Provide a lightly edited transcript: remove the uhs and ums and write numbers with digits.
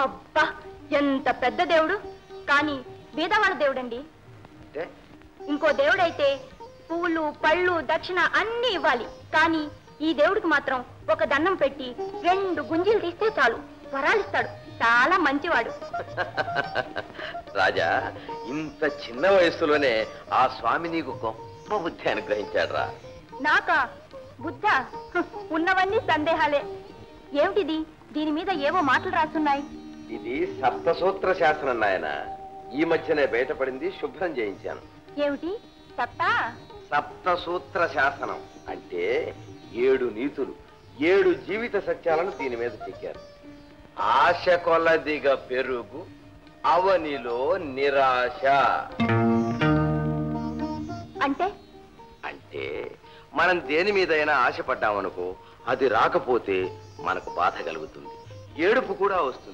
అబ్బా ఎంత పెద్ద దేవుడు, కానీ బీదవాళ్ళ దేవుడండి. ఇంకో దేవుడైతే పువ్వులు పళ్ళు దక్షిణ అన్ని ఇవ్వాలి, కానీ ఈ దేవుడికి మాత్రం ఒక దండం పెట్టి 2 గుంజీలు తీస్తే చాలు వరాలిస్తాడు. చాలా మంచివాడు. రాజా, ఇంత చిన్న వయసులోనే ఆ స్వామి నీకు గొప్ప బుద్ధి అనుగ్రహించాడు రా. నాకా బుద్ధ? ఉన్నవన్నీ సందేహాలే. ఏమిటిది? దీని మీద ఏవో మాటలు రాస్తున్నాయి. ఇది సప్తసూత్ర శాసనం నాయన. ఈ మధ్యనే బయటపడింది, శుభ్రం చేయించాను. ఏమిటి సప్తసూత్ర శాసనం అంటే 7 నీతులు, 7 జీవిత సత్యాలను దీని మీద చెక్కారు. ఆశ కొలదిగా పెరుగు, అవనిలో నిరాశ. అంటే మనం దేని మీదైనా ఆశపడ్డామనుకో, అది రాకపోతే మనకు బాధ కలుగుతుంది, ఏడుపు కూడా వస్తుంది.